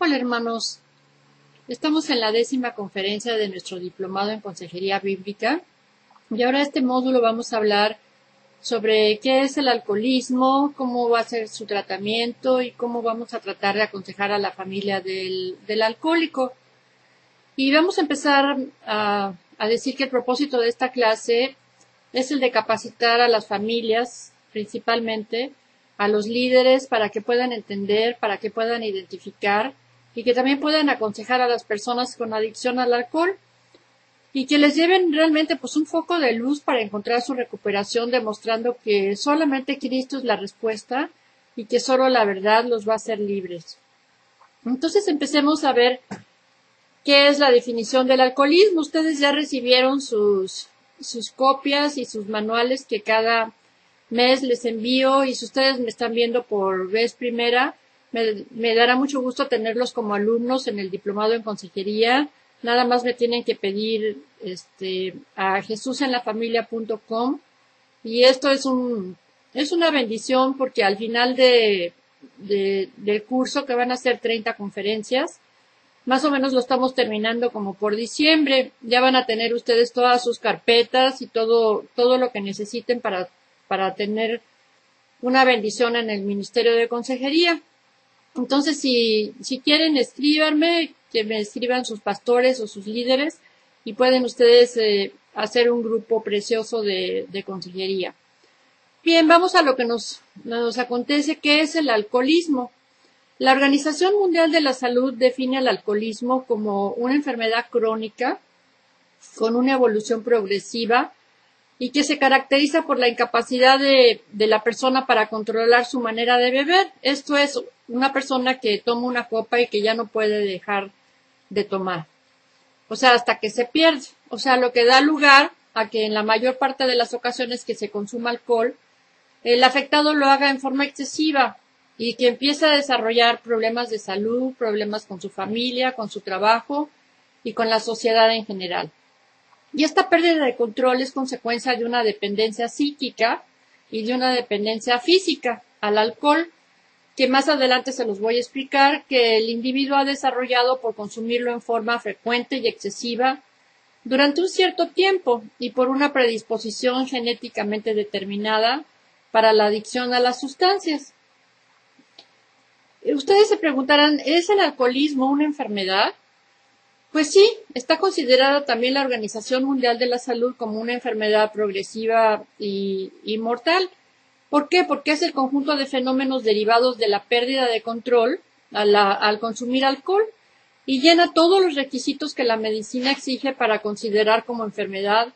Hola hermanos, estamos en la 10ª conferencia de nuestro diplomado en Consejería Bíblica y ahora este módulo vamos a hablar sobre qué es el alcoholismo, cómo va a ser su tratamiento y cómo vamos a tratar de aconsejar a la familia del alcohólico. Y vamos a empezar a decir que el propósito de esta clase es el de capacitar a las familias, principalmente a los líderes, para que puedan entender, para que puedan identificar y que también puedan aconsejar a las personas con adicción al alcohol y que les lleven realmente pues un foco de luz para encontrar su recuperación, demostrando que solamente Cristo es la respuesta y que solo la verdad los va a hacer libres. Entonces empecemos a ver qué es la definición del alcoholismo. Ustedes ya recibieron sus copias y sus manuales que cada mes les envío, y si ustedes me están viendo por vez primera, me dará mucho gusto tenerlos como alumnos en el diplomado en consejería. Nada más me tienen que pedir a jesusenlafamilia.com, y esto es una bendición porque al final del curso, que van a ser 30 conferencias, más o menos lo estamos terminando como por diciembre. Ya van a tener ustedes todas sus carpetas y todo lo que necesiten para tener una bendición en el Ministerio de Consejería. Entonces, si quieren, escríbanme, que me escriban sus pastores o sus líderes, y pueden ustedes hacer un grupo precioso de consejería. Bien, vamos a lo que nos acontece, que es el alcoholismo. La Organización Mundial de la Salud define el alcoholismo como una enfermedad crónica con una evolución progresiva y que se caracteriza por la incapacidad de la persona para controlar su manera de beber. Esto es una persona que toma una copa y que ya no puede dejar de tomar. O sea, hasta que se pierde. O sea, lo que da lugar a que en la mayor parte de las ocasiones que se consuma alcohol, el afectado lo haga en forma excesiva y que empiece a desarrollar problemas de salud, problemas con su familia, con su trabajo y con la sociedad en general. Y esta pérdida de control es consecuencia de una dependencia psíquica y de una dependencia física al alcohol, que más adelante se los voy a explicar, que el individuo ha desarrollado por consumirlo en forma frecuente y excesiva durante un cierto tiempo y por una predisposición genéticamente determinada para la adicción a las sustancias. Ustedes se preguntarán, ¿es el alcoholismo una enfermedad? Pues sí, está considerada también la Organización Mundial de la Salud como una enfermedad progresiva y mortal. ¿Por qué? Porque es el conjunto de fenómenos derivados de la pérdida de control al consumir alcohol y llena todos los requisitos que la medicina exige para considerar como enfermedad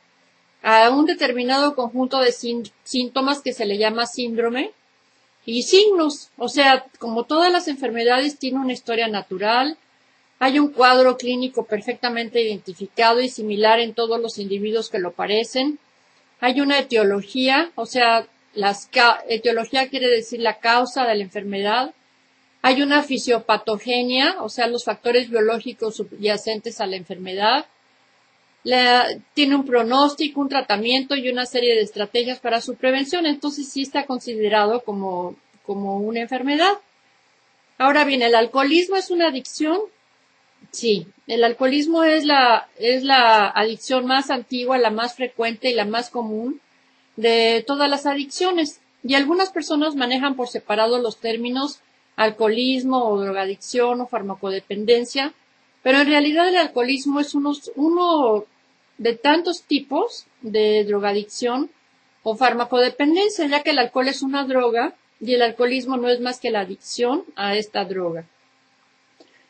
a un determinado conjunto de síntomas que se le llama síndrome y signos. O sea, como todas las enfermedades, tiene una historia natural. Hay un cuadro clínico perfectamente identificado y similar en todos los individuos que lo padecen. Hay una etiología, o sea, etiología quiere decir la causa de la enfermedad. Hay una fisiopatogenia, o sea, los factores biológicos subyacentes a la enfermedad. Tiene un pronóstico, un tratamiento y una serie de estrategias para su prevención. Entonces sí está considerado como una enfermedad. Ahora bien, ¿el alcoholismo es una adicción? Sí, el alcoholismo es la adicción más antigua, la más frecuente y la más común de todas las adicciones. Y algunas personas manejan por separado los términos alcoholismo o drogadicción o farmacodependencia, pero en realidad el alcoholismo es uno de tantos tipos de drogadicción o farmacodependencia, ya que el alcohol es una droga y el alcoholismo no es más que la adicción a esta droga.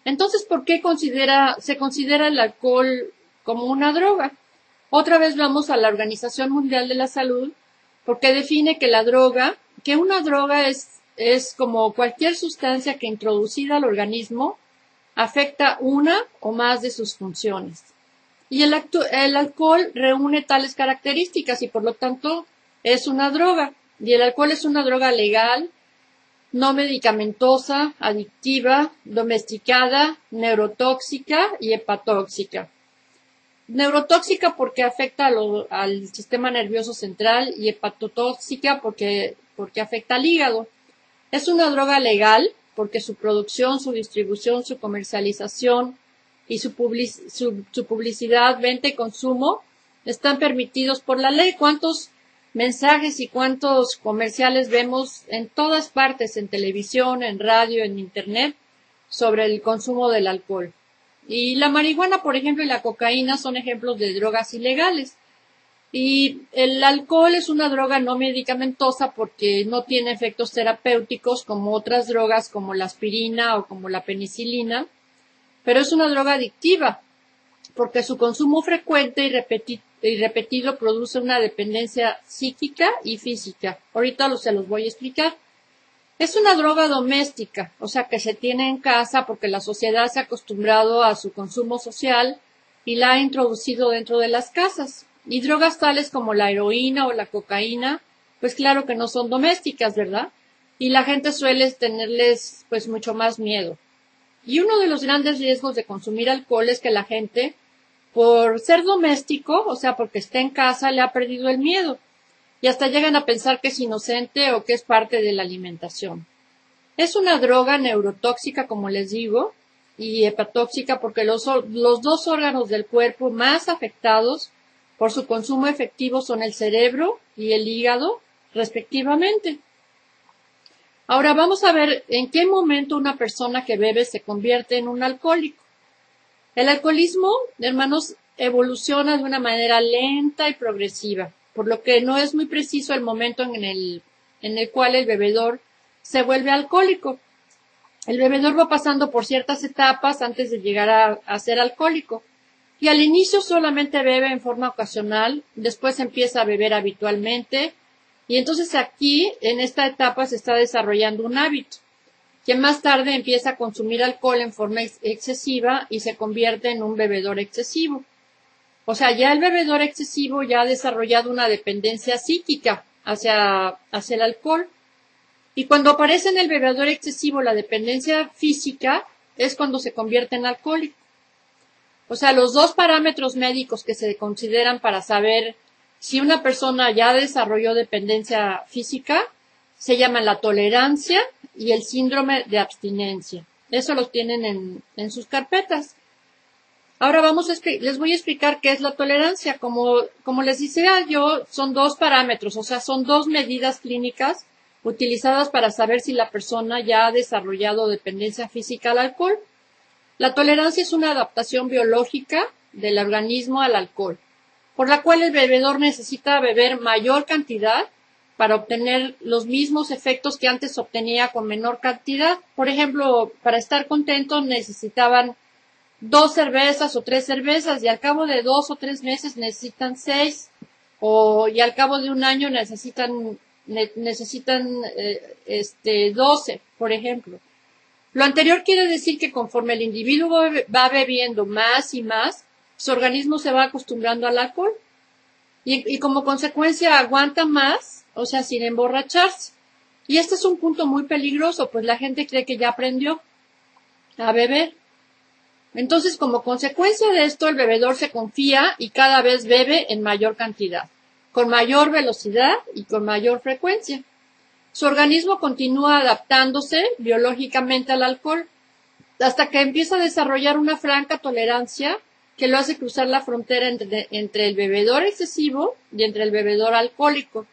Entonces, ¿por qué se considera el alcohol como una droga? Otra vez vamos a la Organización Mundial de la Salud, porque define que una droga es como cualquier sustancia que introducida al organismo afecta una o más de sus funciones. Y el alcohol reúne tales características y por lo tanto es una droga. Y el alcohol es una droga legal, no medicamentosa, adictiva, domesticada, neurotóxica y hepatóxica. Neurotóxica porque afecta al sistema nervioso central y hepatotóxica porque afecta al hígado. Es una droga legal porque su producción, su distribución, su comercialización y su publicidad, venta y consumo están permitidos por la ley. ¿Cuántos mensajes y cuántos comerciales vemos en todas partes, en televisión, en radio, en internet, sobre el consumo del alcohol? Y la marihuana, por ejemplo, y la cocaína son ejemplos de drogas ilegales. Y el alcohol es una droga no medicamentosa porque no tiene efectos terapéuticos como otras drogas como la aspirina o como la penicilina, pero es una droga adictiva porque su consumo frecuente y repetido produce una dependencia psíquica y física. Ahorita se los voy a explicar. Es una droga doméstica, o sea que se tiene en casa porque la sociedad se ha acostumbrado a su consumo social y la ha introducido dentro de las casas. Y drogas tales como la heroína o la cocaína, pues claro que no son domésticas, ¿verdad? Y la gente suele tenerles pues mucho más miedo. Y uno de los grandes riesgos de consumir alcohol es que la gente, por ser doméstico, o sea, porque está en casa, le ha perdido el miedo. Y hasta llegan a pensar que es inocente o que es parte de la alimentación. Es una droga neurotóxica, como les digo, y hepatóxica porque los dos órganos del cuerpo más afectados por su consumo efectivo son el cerebro y el hígado, respectivamente. Ahora vamos a ver en qué momento una persona que bebe se convierte en un alcohólico. El alcoholismo, hermanos, evoluciona de una manera lenta y progresiva, por lo que no es muy preciso el momento en el cual el bebedor se vuelve alcohólico. El bebedor va pasando por ciertas etapas antes de llegar a ser alcohólico. Y al inicio solamente bebe en forma ocasional, después empieza a beber habitualmente, y entonces aquí, en esta etapa, se está desarrollando un hábito, que más tarde empieza a consumir alcohol en forma excesiva y se convierte en un bebedor excesivo. O sea, ya el bebedor excesivo ya ha desarrollado una dependencia psíquica hacia el alcohol. Y cuando aparece en el bebedor excesivo la dependencia física, es cuando se convierte en alcohólico. O sea, los dos parámetros médicos que se consideran para saber si una persona ya desarrolló dependencia física se llaman la tolerancia y el síndrome de abstinencia. Eso los tienen en sus carpetas. Ahora les voy a explicar qué es la tolerancia. Como les decía yo, son dos parámetros, o sea, son dos medidas clínicas utilizadas para saber si la persona ya ha desarrollado dependencia física al alcohol. La tolerancia es una adaptación biológica del organismo al alcohol, por la cual el bebedor necesita beber mayor cantidad para obtener los mismos efectos que antes obtenía con menor cantidad. Por ejemplo, para estar contento necesitaban 2 cervezas o 3 cervezas y al cabo de 2 o 3 meses necesitan 6 y al cabo de un año necesitan 12, por ejemplo. Lo anterior quiere decir que conforme el individuo va bebiendo más y más, su organismo se va acostumbrando al alcohol y como consecuencia aguanta más, o sea, sin emborracharse. Y este es un punto muy peligroso, pues la gente cree que ya aprendió a beber. Entonces, como consecuencia de esto, el bebedor se confía y cada vez bebe en mayor cantidad, con mayor velocidad y con mayor frecuencia. Su organismo continúa adaptándose biológicamente al alcohol hasta que empieza a desarrollar una franca tolerancia que lo hace cruzar la frontera entre el bebedor excesivo y entre el bebedor alcohólico.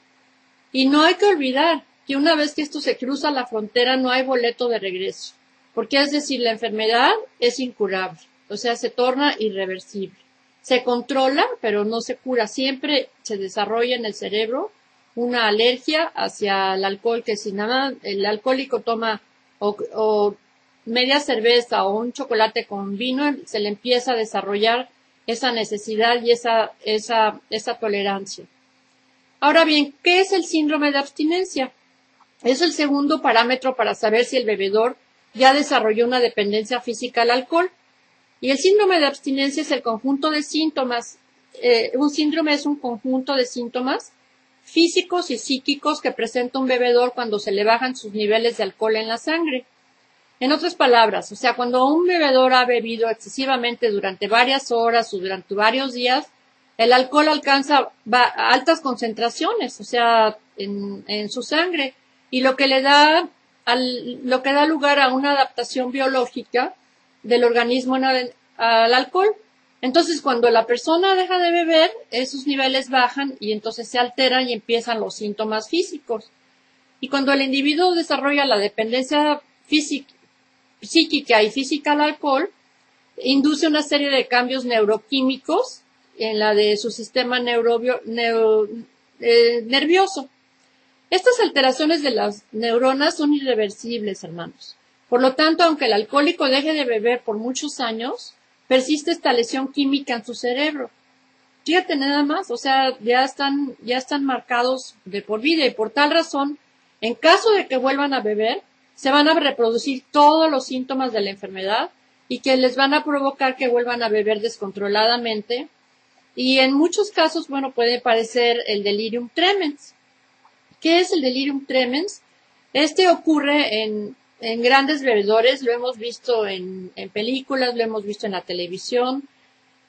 Y no hay que olvidar que una vez que esto se cruza la frontera no hay boleto de regreso, porque es decir, la enfermedad es incurable, o sea, se torna irreversible. Se controla, pero no se cura. Siempre se desarrolla en el cerebro una alergia hacia el alcohol, que si nada el alcohólico toma o media cerveza o un chocolate con vino, se le empieza a desarrollar esa necesidad y esa tolerancia. Ahora bien, ¿qué es el síndrome de abstinencia? Es el segundo parámetro para saber si el bebedor ya desarrolló una dependencia física al alcohol. Y el síndrome de abstinencia es el conjunto de síntomas. Un síndrome es un conjunto de síntomas físicos y psíquicos que presenta un bebedor cuando se le bajan sus niveles de alcohol en la sangre. En otras palabras, o sea, cuando un bebedor ha bebido excesivamente durante varias horas o durante varios días, el alcohol alcanza altas concentraciones, o sea, en su sangre, y lo que le da lo que da lugar a una adaptación biológica del organismo al alcohol. Entonces, cuando la persona deja de beber, esos niveles bajan y entonces se alteran y empiezan los síntomas físicos. Y cuando el individuo desarrolla la dependencia psíquica y física al alcohol, induce una serie de cambios neuroquímicos en la de su sistema nervioso. Estas alteraciones de las neuronas son irreversibles, hermanos. Por lo tanto, aunque el alcohólico deje de beber por muchos años, persiste esta lesión química en su cerebro. Fíjate nada más, o sea, ya están marcados de por vida y por tal razón, en caso de que vuelvan a beber, se van a reproducir todos los síntomas de la enfermedad y que les van a provocar que vuelvan a beber descontroladamente. Y en muchos casos, bueno, puede parecer el delirium tremens. ¿Qué es el delirium tremens? Este ocurre en grandes bebedores, lo hemos visto en películas, lo hemos visto en la televisión,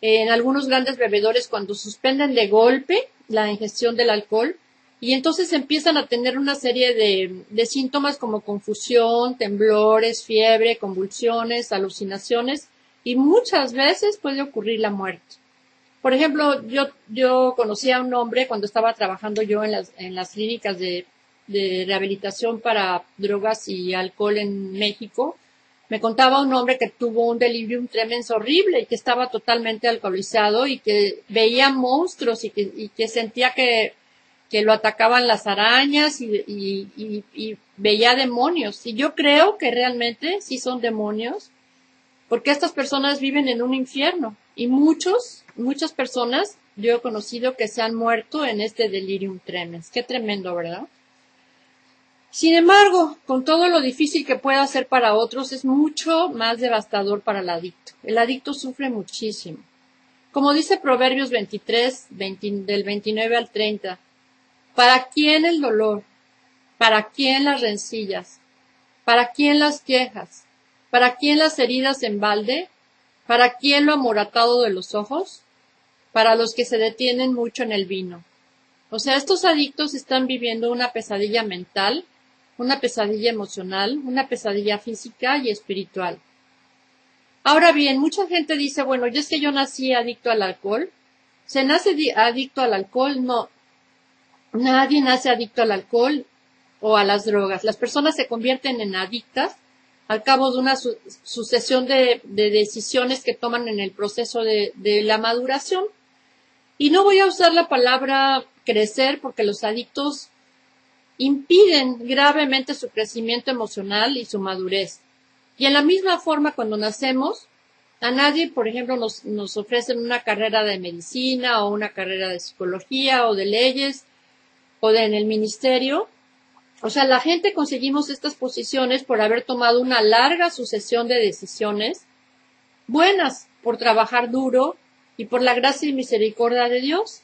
en algunos grandes bebedores cuando suspenden de golpe la ingestión del alcohol y entonces empiezan a tener una serie de síntomas como confusión, temblores, fiebre, convulsiones, alucinaciones y muchas veces puede ocurrir la muerte. Por ejemplo, yo conocí a un hombre cuando estaba trabajando yo en las clínicas de rehabilitación para drogas y alcohol en México. Me contaba un hombre que tuvo un delirium tremens horrible y que estaba totalmente alcoholizado y que veía monstruos y que sentía que lo atacaban las arañas y veía demonios. Y yo creo que realmente sí son demonios, porque estas personas viven en un infierno y muchas personas yo he conocido que se han muerto en este delirium tremens. Qué tremendo, ¿verdad? Sin embargo, con todo lo difícil que pueda ser para otros, es mucho más devastador para el adicto. El adicto sufre muchísimo. Como dice Proverbios 23, del 29 al 30, ¿para quién el dolor? ¿Para quién las rencillas? ¿Para quién las quejas? ¿Para quién las heridas en balde? ¿Para quién lo amoratado de los ojos? Para los que se detienen mucho en el vino. O sea, estos adictos están viviendo una pesadilla mental, una pesadilla emocional, una pesadilla física y espiritual. Ahora bien, mucha gente dice, bueno, es que yo nací adicto al alcohol. ¿Se nace adicto al alcohol? No. Nadie nace adicto al alcohol o a las drogas. Las personas se convierten en adictas al cabo de una sucesión de decisiones que toman en el proceso de la maduración. Y no voy a usar la palabra crecer porque los adictos impiden gravemente su crecimiento emocional y su madurez. Y en la misma forma, cuando nacemos, a nadie, por ejemplo, nos ofrecen una carrera de medicina o una carrera de psicología o de leyes o en el ministerio. O sea, la gente conseguimos estas posiciones por haber tomado una larga sucesión de decisiones buenas, por trabajar duro y por la gracia y misericordia de Dios.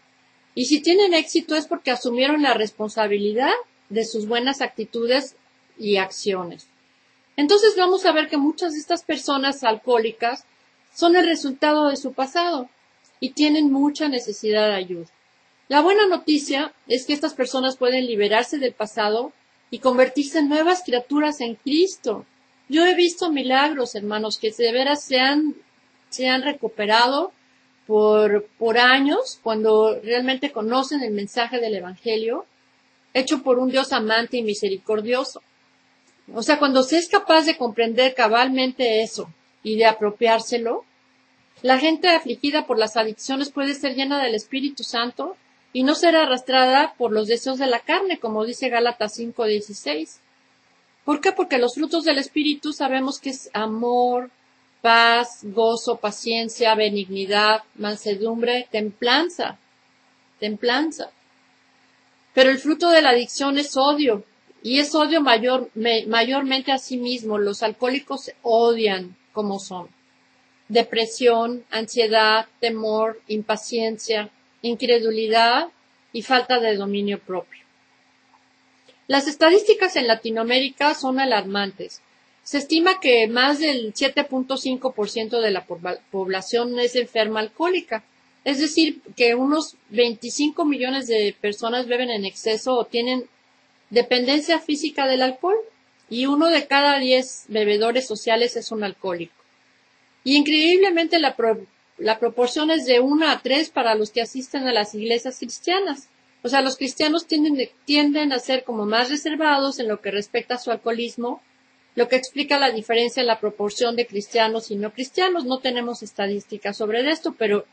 Y si tienen éxito es porque asumieron la responsabilidad de sus buenas actitudes y acciones. Entonces vamos a ver que muchas de estas personas alcohólicas son el resultado de su pasado y tienen mucha necesidad de ayuda. La buena noticia es que estas personas pueden liberarse del pasado y convertirse en nuevas criaturas en Cristo. Yo he visto milagros, hermanos, que de veras se han recuperado por años cuando realmente conocen el mensaje del Evangelio, hecho por un Dios amante y misericordioso. O sea, cuando se es capaz de comprender cabalmente eso y de apropiárselo, la gente afligida por las adicciones puede ser llena del Espíritu Santo y no ser arrastrada por los deseos de la carne, como dice Gálatas 5:16. ¿Por qué? Porque los frutos del Espíritu sabemos que es amor, paz, gozo, paciencia, benignidad, mansedumbre, templanza. Pero el fruto de la adicción es odio, y es odio mayormente a sí mismo. Los alcohólicos se odian como son. Depresión, ansiedad, temor, impaciencia, incredulidad y falta de dominio propio. Las estadísticas en Latinoamérica son alarmantes. Se estima que más del 7.5% de la población es enferma alcohólica. Es decir, que unos 25 millones de personas beben en exceso o tienen dependencia física del alcohol. y 1 de cada 10 bebedores sociales es un alcohólico. Y increíblemente la proporción es de 1 a 3 para los que asisten a las iglesias cristianas. O sea, los cristianos tienden a ser como más reservados en lo que respecta a su alcoholismo, lo que explica la diferencia en la proporción de cristianos y no cristianos. No tenemos estadísticas sobre esto, pero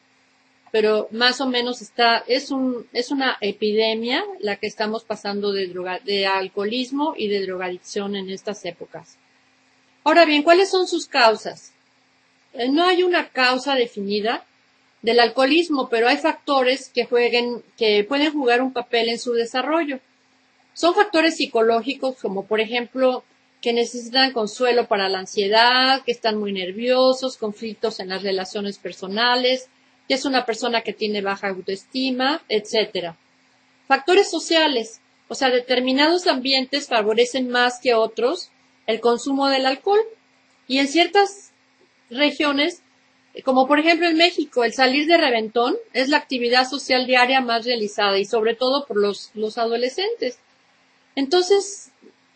más o menos es una epidemia la que estamos pasando de alcoholismo y de drogadicción en estas épocas. Ahora bien, ¿cuáles son sus causas? No hay una causa definida del alcoholismo, pero hay factores que pueden jugar un papel en su desarrollo. Son factores psicológicos, como por ejemplo, que necesitan consuelo para la ansiedad, que están muy nerviosos, conflictos en las relaciones personales, que es una persona que tiene baja autoestima, etcétera. Factores sociales, o sea, determinados ambientes favorecen más que otros el consumo del alcohol, y en ciertas regiones, como por ejemplo en México, el salir de reventón es la actividad social diaria más realizada, y sobre todo por los adolescentes. Entonces,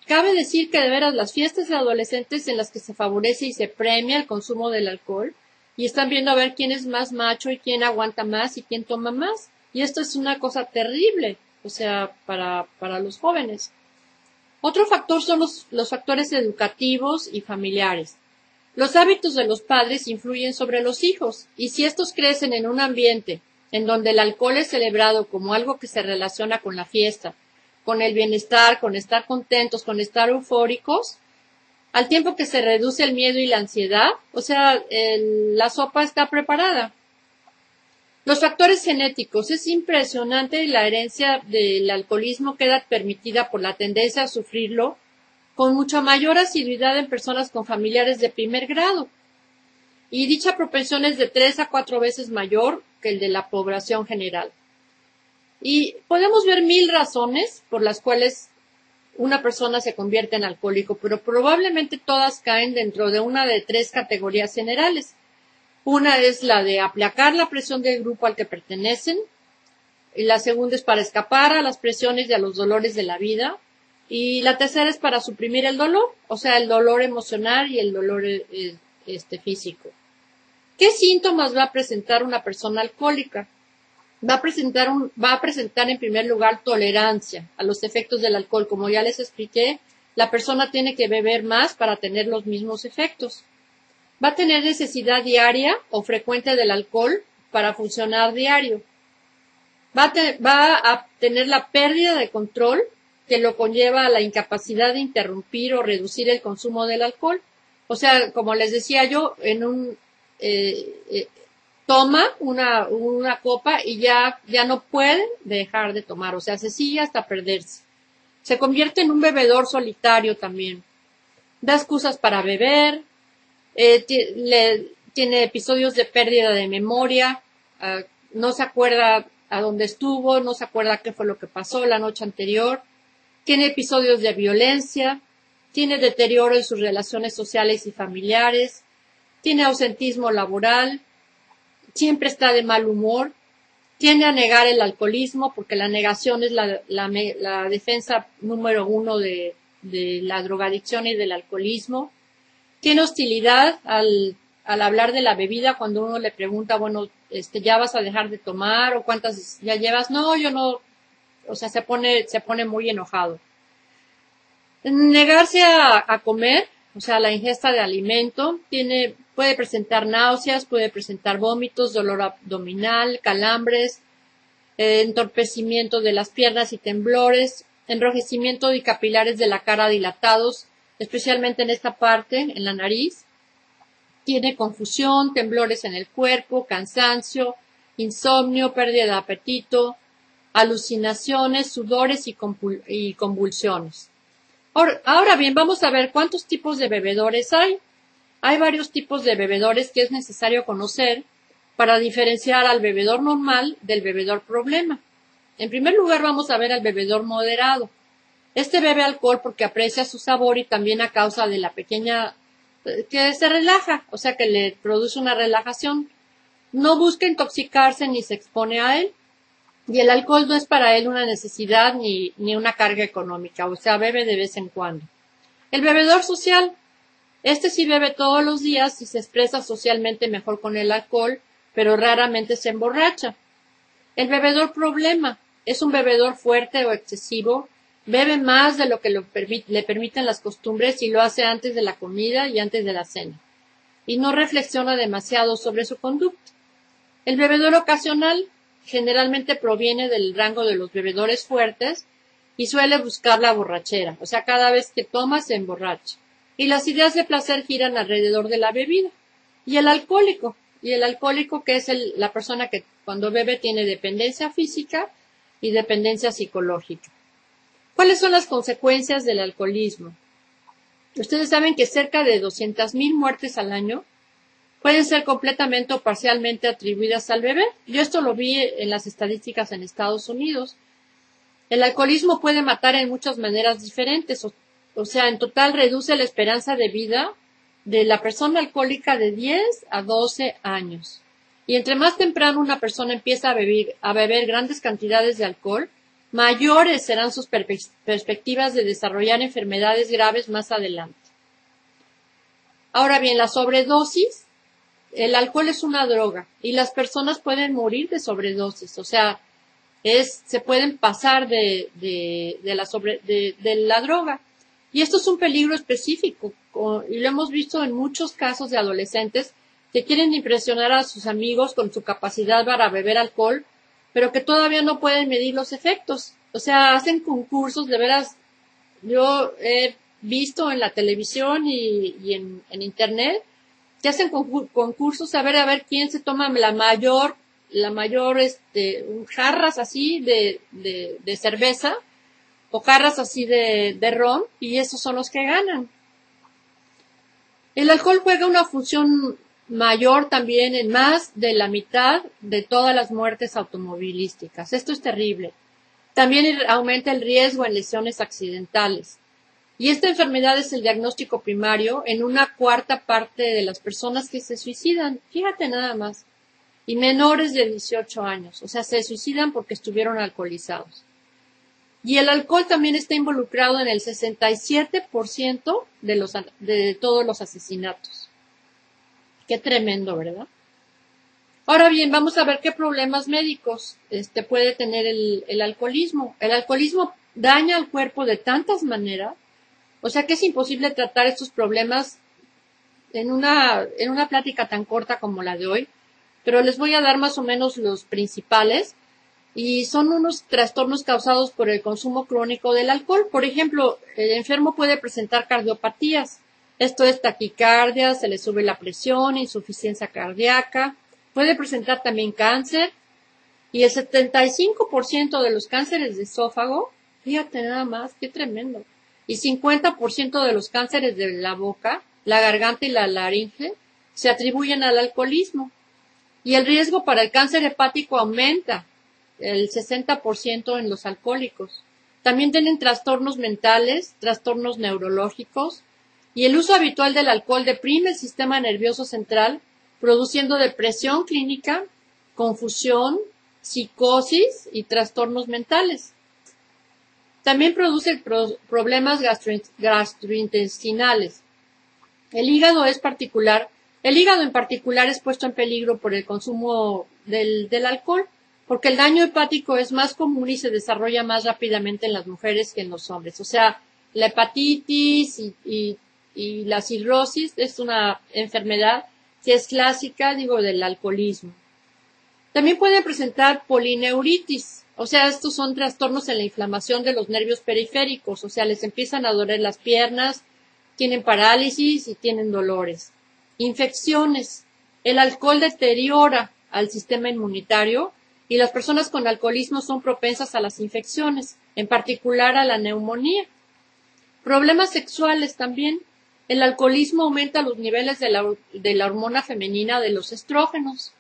cabe decir que de veras las fiestas de adolescentes en las que se favorece y se premia el consumo del alcohol, y están viendo a ver quién es más macho y quién aguanta más y quién toma más. Y esto es una cosa terrible, o sea, para los jóvenes. Otro factor son los factores educativos y familiares. Los hábitos de los padres influyen sobre los hijos, y si estos crecen en un ambiente en donde el alcohol es celebrado como algo que se relaciona con la fiesta, con el bienestar, con estar contentos, con estar eufóricos, al tiempo que se reduce el miedo y la ansiedad, o sea, la sopa está preparada. Los factores genéticos. Es impresionante, la herencia del alcoholismo queda permitida por la tendencia a sufrirlo con mucha mayor asiduidad en personas con familiares de primer grado. Y dicha propensión es de 3 a 4 veces mayor que el de la población general. Y podemos ver 1000 razones por las cuales una persona se convierte en alcohólico, pero probablemente todas caen dentro de una de 3 categorías generales. Una es la de aplacar la presión del grupo al que pertenecen, y la segunda es para escapar a las presiones y a los dolores de la vida, y la tercera es para suprimir el dolor, o sea, el dolor emocional y el dolor físico. ¿Qué síntomas va a presentar una persona alcohólica? Va a presentar en primer lugar tolerancia a los efectos del alcohol. Como ya les expliqué, la persona tiene que beber más para tener los mismos efectos. Va a tener necesidad diaria o frecuente del alcohol para funcionar diario. Va a tener la pérdida de control que lo conlleva a la incapacidad de interrumpir o reducir el consumo del alcohol. O sea, como les decía yo, toma una copa y ya no puede dejar de tomar, o sea, se sigue hasta perderse. Se convierte en un bebedor solitario también. Da excusas para beber, tiene episodios de pérdida de memoria, no se acuerda a dónde estuvo, no se acuerda qué fue lo que pasó la noche anterior, tiene episodios de violencia, tiene deterioro en sus relaciones sociales y familiares, tiene ausentismo laboral, siempre está de mal humor, tiende a negar el alcoholismo porque la negación es la defensa número 1 de la drogadicción y del alcoholismo. Tiene hostilidad al hablar de la bebida cuando uno le pregunta, bueno, ¿ya vas a dejar de tomar? ¿O cuántas ya llevas? No, yo no. O sea, se pone muy enojado. Negarse a comer, o sea, la ingesta de alimento, puede presentar náuseas, puede presentar vómitos, dolor abdominal, calambres, entorpecimiento de las piernas y temblores, enrojecimiento de capilares de la cara dilatados, especialmente en esta parte, en la nariz. Tiene confusión, temblores en el cuerpo, cansancio, insomnio, pérdida de apetito, alucinaciones, sudores y convulsiones. Ahora bien, vamos a ver cuántos tipos de bebedores hay. Hay varios tipos de bebedores que es necesario conocer para diferenciar al bebedor normal del bebedor problema. En primer lugar, vamos a ver al bebedor moderado. Este bebe alcohol porque aprecia su sabor y también a causa de la pequeña que se relaja, o sea que le produce una relajación. No busca intoxicarse ni se expone a él. Y el alcohol no es para él una necesidad ni una carga económica, o sea, bebe de vez en cuando. El bebedor social. Este sí bebe todos los días y se expresa socialmente mejor con el alcohol, pero raramente se emborracha. El bebedor problema. Es un bebedor fuerte o excesivo, bebe más de lo que le permiten las costumbres y lo hace antes de la comida y antes de la cena, y no reflexiona demasiado sobre su conducta. El bebedor ocasional generalmente proviene del rango de los bebedores fuertes y suele buscar la borrachera, o sea, cada vez que toma se emborracha. Y las ideas de placer giran alrededor de la bebida. Y el alcohólico que es la persona que cuando bebe tiene dependencia física y dependencia psicológica. ¿Cuáles son las consecuencias del alcoholismo? Ustedes saben que cerca de 200,000 muertes al año pueden ser completamente o parcialmente atribuidas al beber. Yo esto lo vi en las estadísticas en Estados Unidos. El alcoholismo puede matar en muchas maneras diferentes, o sea, en total reduce la esperanza de vida de la persona alcohólica de 10 a 12 años. Y entre más temprano una persona empieza a beber grandes cantidades de alcohol, mayores serán sus perspectivas de desarrollar enfermedades graves más adelante. Ahora bien, la sobredosis. El alcohol es una droga y las personas pueden morir de sobredosis, o sea, se pueden pasar de la droga. Y esto es un peligro específico, y lo hemos visto en muchos casos de adolescentes que quieren impresionar a sus amigos con su capacidad para beber alcohol, pero que todavía no pueden medir los efectos. O sea, hacen concursos, de veras, yo he visto en la televisión y en internet, que hacen concursos a ver quién se toma la mayor jarras así de cerveza, o jarras así de ron, y esos son los que ganan. El alcohol juega una función mayor también en más de la mitad de todas las muertes automovilísticas. Esto es terrible. También aumenta el riesgo en lesiones accidentales. Y esta enfermedad es el diagnóstico primario en una cuarta parte de las personas que se suicidan. Fíjate nada más. Y menores de 18 años. O sea, se suicidan porque estuvieron alcoholizados. Y el alcohol también está involucrado en el 67% de todos los asesinatos. Qué tremendo, ¿verdad? Ahora bien, vamos a ver qué problemas médicos puede tener el alcoholismo. El alcoholismo daña al cuerpo de tantas maneras, o sea que es imposible tratar estos problemas en una plática tan corta como la de hoy, pero les voy a dar más o menos los principales. Y son unos trastornos causados por el consumo crónico del alcohol. Por ejemplo, el enfermo puede presentar cardiopatías. Esto es taquicardia, se le sube la presión, insuficiencia cardíaca. Puede presentar también cáncer. Y el 75% de los cánceres de esófago, fíjate nada más, qué tremendo. Y 50% de los cánceres de la boca, la garganta y la laringe se atribuyen al alcoholismo. Y el riesgo para el cáncer hepático aumenta el 60% en los alcohólicos. También tienen trastornos mentales, trastornos neurológicos, y el uso habitual del alcohol deprime el sistema nervioso central, produciendo depresión clínica, confusión, psicosis y trastornos mentales. También produce problemas gastrointestinales. El hígado en particular es puesto en peligro por el consumo del alcohol, porque el daño hepático es más común y se desarrolla más rápidamente en las mujeres que en los hombres. O sea, la hepatitis y la cirrosis es una enfermedad que es clásica, del alcoholismo. También pueden presentar polineuritis, o sea, estos son trastornos en la inflamación de los nervios periféricos, o sea, les empiezan a doler las piernas, tienen parálisis y tienen dolores. Infecciones. El alcohol deteriora al sistema inmunitario, y las personas con alcoholismo son propensas a las infecciones, en particular a la neumonía. Problemas sexuales también. El alcoholismo aumenta los niveles de la hormona femenina de los estrógenos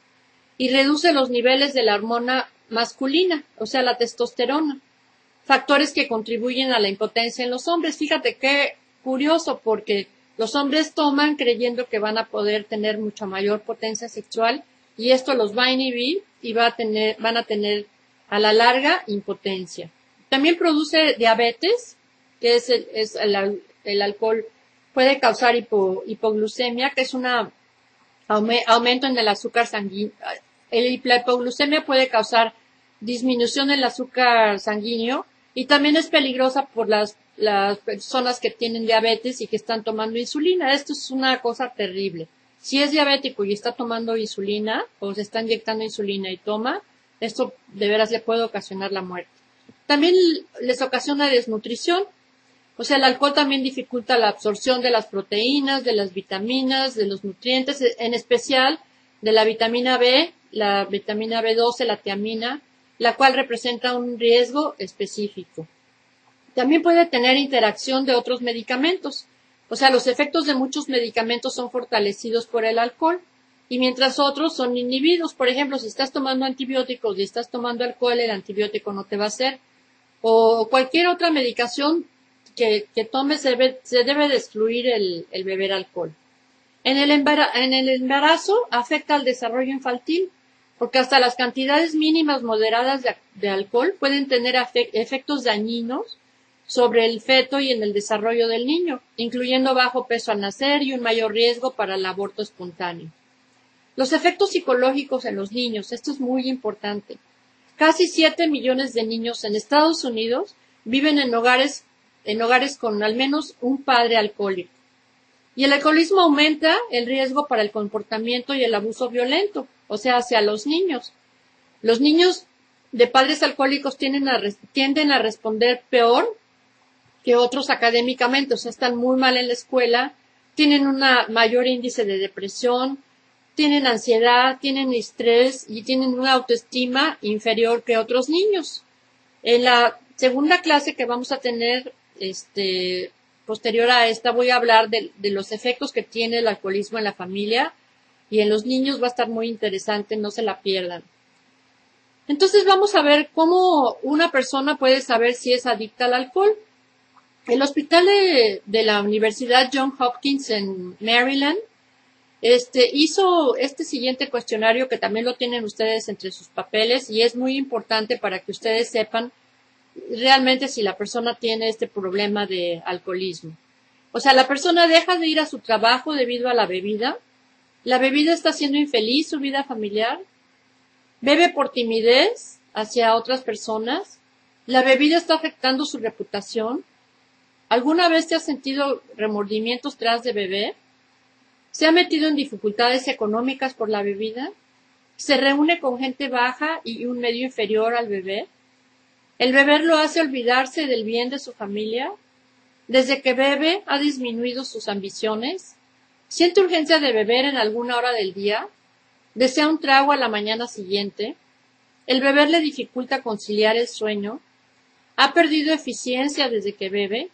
y reduce los niveles de la hormona masculina, o sea, la testosterona. Factores que contribuyen a la impotencia en los hombres. Fíjate qué curioso, porque los hombres toman creyendo que van a poder tener mucha mayor potencia sexual, y esto los va a inhibir y van a tener a la larga impotencia. También produce diabetes, que es el alcohol puede causar hipoglucemia, que es un aumento en el azúcar sanguíneo. La hipoglucemia puede causar disminución del azúcar sanguíneo y también es peligrosa por las personas que tienen diabetes y que están tomando insulina. Esto es una cosa terrible. Si es diabético y está tomando insulina o se está inyectando insulina y toma, esto de veras le puede ocasionar la muerte. También les ocasiona desnutrición. O sea, el alcohol también dificulta la absorción de las proteínas, de las vitaminas, de los nutrientes, en especial de la vitamina B, la vitamina B12, la tiamina, la cual representa un riesgo específico. También puede tener interacción de otros medicamentos. O sea, los efectos de muchos medicamentos son fortalecidos por el alcohol y mientras otros son inhibidos. Por ejemplo, si estás tomando antibióticos y estás tomando alcohol, el antibiótico no te va a hacer. O cualquier otra medicación que tomes se debe de excluir el beber alcohol. En el embarazo afecta al desarrollo infantil, porque hasta las cantidades mínimas moderadas de alcohol pueden tener efectos dañinos sobre el feto y en el desarrollo del niño, incluyendo bajo peso al nacer y un mayor riesgo para el aborto espontáneo. Los efectos psicológicos en los niños, esto es muy importante. Casi 7 millones de niños en Estados Unidos viven en hogares con al menos un padre alcohólico. Y el alcoholismo aumenta el riesgo para el comportamiento y el abuso violento, o sea, hacia los niños. Los niños de padres alcohólicos tienden a responder peor que otros académicamente, o sea, están muy mal en la escuela, tienen un mayor índice de depresión, tienen ansiedad, tienen estrés y tienen una autoestima inferior que otros niños. En la segunda clase que vamos a tener, posterior a esta, voy a hablar de los efectos que tiene el alcoholismo en la familia y en los niños va a estar muy interesante, no se la pierdan. Entonces vamos a ver cómo una persona puede saber si es adicta al alcohol. El hospital de la Universidad Johns Hopkins en Maryland hizo este siguiente cuestionario que también lo tienen ustedes entre sus papeles y es muy importante para que ustedes sepan realmente si la persona tiene este problema de alcoholismo. O sea, la persona deja de ir a su trabajo debido a la bebida está haciendo infeliz su vida familiar, bebe por timidez hacia otras personas, la bebida está afectando su reputación. ¿Alguna vez te has sentido remordimientos tras de beber? ¿Se ha metido en dificultades económicas por la bebida? ¿Se reúne con gente baja y un medio inferior al beber? ¿El beber lo hace olvidarse del bien de su familia? ¿Desde que bebe ha disminuido sus ambiciones? ¿Siente urgencia de beber en alguna hora del día? ¿Desea un trago a la mañana siguiente? ¿El beber le dificulta conciliar el sueño? ¿Ha perdido eficiencia desde que bebe?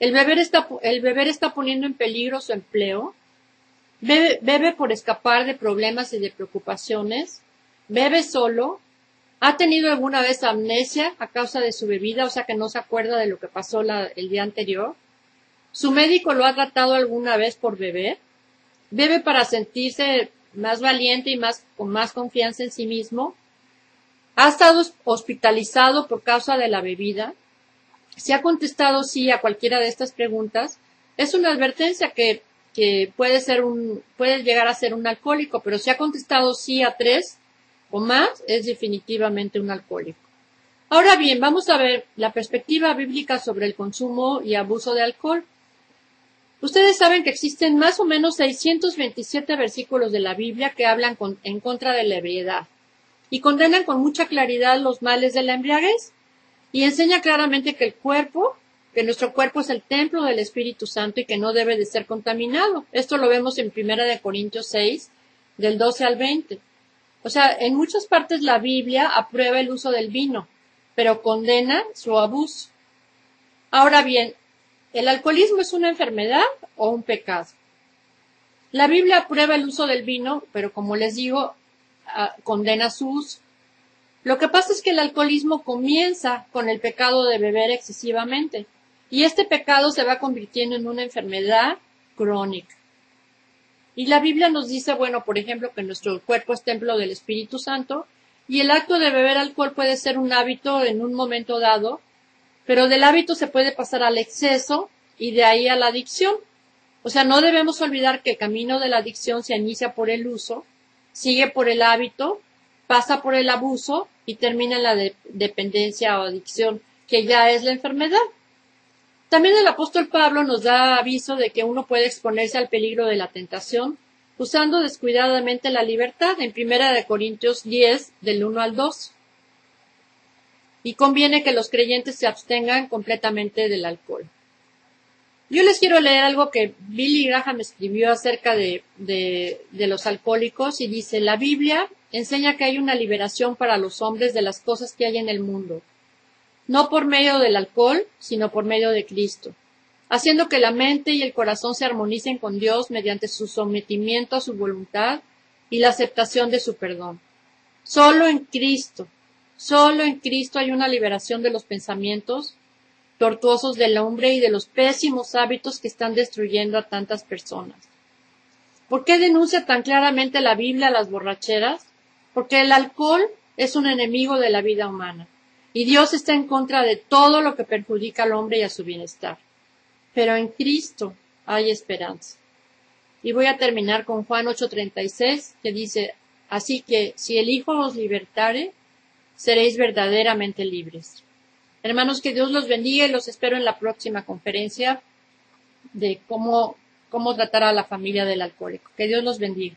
¿El beber está poniendo en peligro su empleo? ¿Bebe por escapar de problemas y de preocupaciones? ¿Bebe solo? ¿Ha tenido alguna vez amnesia a causa de su bebida, o sea que no se acuerda de lo que pasó el día anterior? ¿Su médico lo ha tratado alguna vez por beber? ¿Bebe para sentirse más valiente y con más confianza en sí mismo? ¿Ha estado hospitalizado por causa de la bebida? Si ha contestado sí a cualquiera de estas preguntas, es una advertencia que puede llegar a ser un alcohólico, pero si ha contestado sí a 3 o más, es definitivamente un alcohólico. Ahora bien, vamos a ver la perspectiva bíblica sobre el consumo y abuso de alcohol. Ustedes saben que existen más o menos 627 versículos de la Biblia que hablan en contra de la ebriedad y condenan con mucha claridad los males de la embriaguez y enseña claramente que nuestro cuerpo es el templo del Espíritu Santo y que no debe de ser contaminado. Esto lo vemos en 1 Corintios 6, del 12 al 20. O sea, en muchas partes la Biblia aprueba el uso del vino, pero condena su abuso. Ahora bien, ¿el alcoholismo es una enfermedad o un pecado? La Biblia aprueba el uso del vino, pero como les digo, condena su uso. Lo que pasa es que el alcoholismo comienza con el pecado de beber excesivamente, y este pecado se va convirtiendo en una enfermedad crónica. Y la Biblia nos dice, bueno, por ejemplo, que nuestro cuerpo es templo del Espíritu Santo, y el acto de beber alcohol puede ser un hábito en un momento dado, pero del hábito se puede pasar al exceso y de ahí a la adicción. O sea, no debemos olvidar que el camino de la adicción se inicia por el uso, sigue por el hábito, pasa por el abuso y termina en la dependencia o adicción, que ya es la enfermedad. También el apóstol Pablo nos da aviso de que uno puede exponerse al peligro de la tentación usando descuidadamente la libertad en 1 Corintios 10, del 1 al 2. Y conviene que los creyentes se abstengan completamente del alcohol. Yo les quiero leer algo que Billy Graham escribió acerca de los alcohólicos y dice: la Biblia enseña que hay una liberación para los hombres de las cosas que hay en el mundo, no por medio del alcohol, sino por medio de Cristo, haciendo que la mente y el corazón se armonicen con Dios mediante su sometimiento a su voluntad y la aceptación de su perdón. Solo en Cristo hay una liberación de los pensamientos tortuosos del hombre y de los pésimos hábitos que están destruyendo a tantas personas. ¿Por qué denuncia tan claramente la Biblia las borracheras? Porque el alcohol es un enemigo de la vida humana, y Dios está en contra de todo lo que perjudica al hombre y a su bienestar. Pero en Cristo hay esperanza. Y voy a terminar con Juan 8:36, que dice: así que si el Hijo os libertare, seréis verdaderamente libres. Hermanos, que Dios los bendiga y los espero en la próxima conferencia de cómo tratar a la familia del alcohólico. Que Dios los bendiga.